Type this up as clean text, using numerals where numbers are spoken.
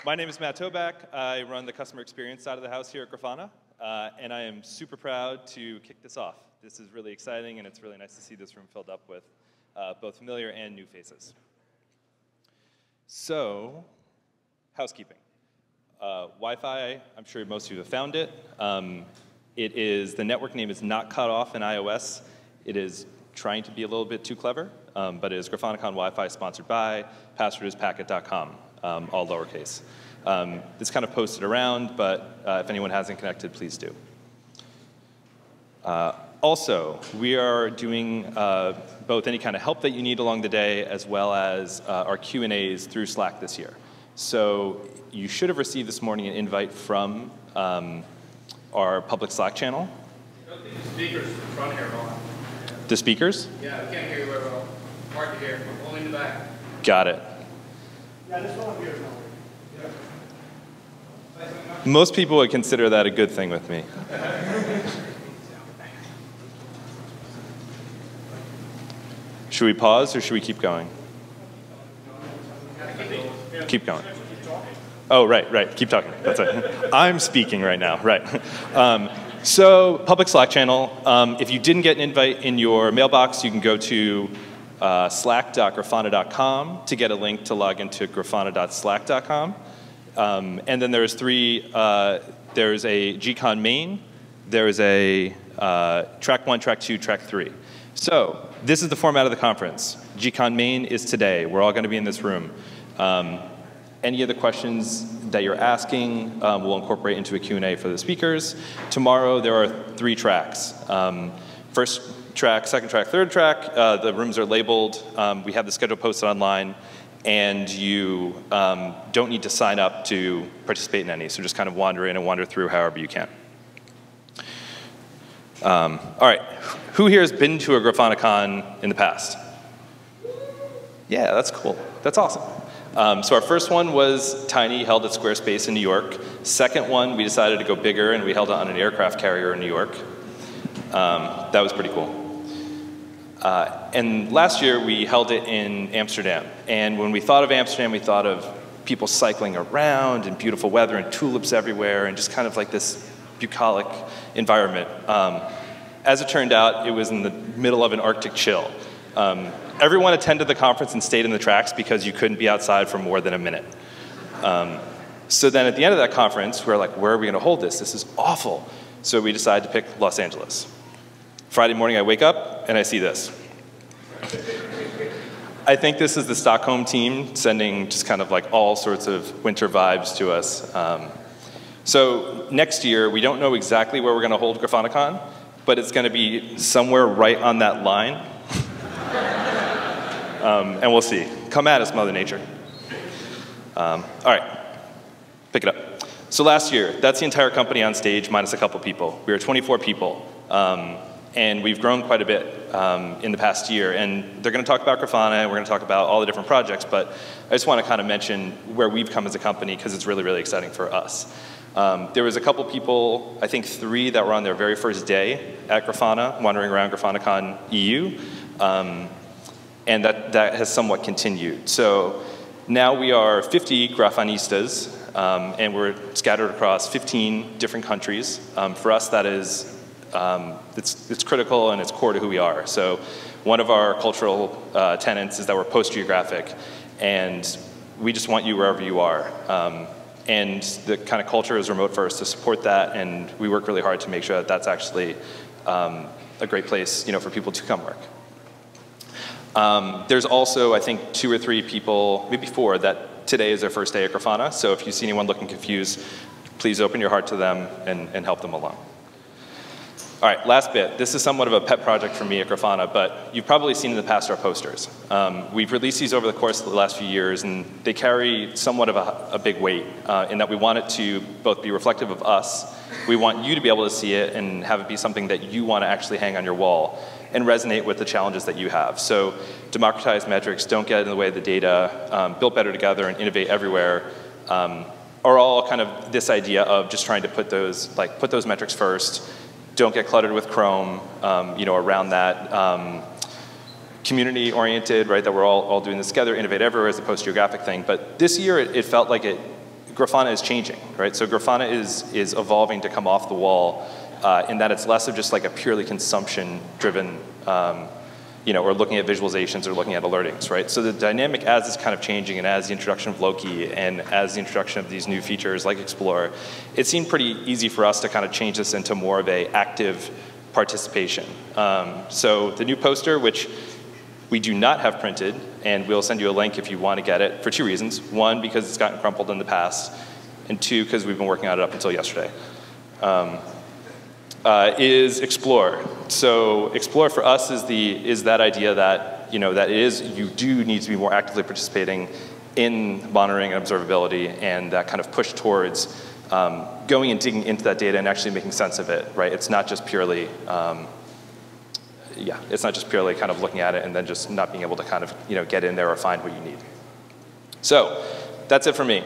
My name is Matt Toback. I run the customer experience side of the house here at Grafana, and I am super proud to kick this off. This is really exciting, and it's really nice to see this room filled up with both familiar and new faces. So, housekeeping. Wi-Fi, I'm sure most of you have found it. The network name is not cut off in iOS. It is trying to be a little bit too clever, but it is GrafanaCon Wi-Fi sponsored by, password is packet.com, all lowercase. It's kind of posted around, but if anyone hasn't connected, please do. Also, we are doing both any kind of help that you need along the day, as well as our Q&As through Slack this year. So you should have received this morning an invite from our public Slack channel. The speakers in front here, Ron. The speakers? Yeah, I can't hear you very well. Hard to hear. Only in the back. Got it. Yeah, this one here is not working. Most people would consider that a good thing with me. Should we pause or should we keep going? Keep going. Oh, right. Keep talking. That's it. I'm speaking right now. Right. So, public Slack channel. If you didn't get an invite in your mailbox, you can go to slack.grafana.com to get a link to log into grafana.slack.com. And then there's there's a GCon main, there's a track 1, track 2, track 3. So this is the format of the conference. GCon main is today. We're all going to be in this room. Any of the questions that you're asking we'll incorporate into a Q&A for the speakers. Tomorrow there are 3 tracks. First track, second track, third track. The rooms are labeled. We have the schedule posted online. And you don't need to sign up to participate in any. So just kind of wander in and wander through however you can. All right, who here has been to a GrafanaCon in the past? Yeah, that's cool. That's awesome. So our first one was tiny, held at Squarespace in New York. Second one, we decided to go bigger, and we held it on an aircraft carrier in New York. That was pretty cool. And last year, we held it in Amsterdam. And when we thought of Amsterdam, we thought of people cycling around and beautiful weather and tulips everywhere and just kind of like this bucolic environment. As it turned out, it was in the middle of an Arctic chill. Everyone attended the conference and stayed in the tracks because you couldn't be outside for more than a minute. So then at the end of that conference, we were like, where are we going to hold this? This is awful. So we decided to pick Los Angeles. Friday morning, I wake up and I see this. I think this is the Stockholm team sending just kind of like all sorts of winter vibes to us. So next year, we don't know exactly where we're going to hold GrafanaCon, but it's going to be somewhere right on that line. And we'll see. Come at us, Mother Nature. All right, pick it up. So last year, that's the entire company on stage minus a couple people. We were 24 people. And we've grown quite a bit in the past year. And they're going to talk about Grafana, and we're going to talk about all the different projects. But I just want to kind of mention where we've come as a company, because it's really, really exciting for us. There was a couple people, I think 3, that were on their very first day at Grafana, wandering around GrafanaCon EU. And that has somewhat continued. So now we are 50 Grafanistas, and we're scattered across 15 different countries. For us, that is it's critical and it's core to who we are. So one of our cultural tenets is that we're post-geographic, and we just want you wherever you are. And the kind of culture is remote first to support that, and we work really hard to make sure that that's actually a great place, for people to come work. There's also, I think, 2 or 3 people, maybe 4, that today is their first day at Grafana. So if you see anyone looking confused, please open your heart to them and help them along. All right, last bit. This is somewhat of a pet project for me at Grafana, but you've probably seen in the past our posters. We've released these over the course of the last few years, and they carry somewhat of a big weight in that we want it to both be reflective of us. We want you to be able to see it and have it be something that you want to actually hang on your wall and resonate with the challenges that you have. So democratize metrics, don't get in the way of the data, build better together, and innovate everywhere are all kind of this idea of just trying to put those metrics first. Don't get cluttered with Chrome, around that. Community-oriented, right, that we're all doing this together, innovate everywhere as a post-geographic thing. But this year, it felt like it Grafana is changing, right? So Grafana is evolving to come off the wall in that it's less of just like a purely consumption-driven, or looking at visualizations or looking at alertings, right? So the dynamic as it's kind of changing, and as the introduction of Loki and as the introduction of these new features like Explore, it seemed pretty easy for us to kind of change this into more of a active participation. So the new poster, which we do not have printed, and we'll send you a link if you want to get it, for two reasons. One, because it's gotten crumpled in the past, and two, because we've been working on it up until yesterday, is Explore. So Explore for us is that idea that, you do need to be more actively participating in monitoring and observability, and that kind of push towards going and digging into that data and actually making sense of it, right? It's not just purely, it's not just purely kind of looking at it and then just not being able to kind of, get in there or find what you need. So that's it for me.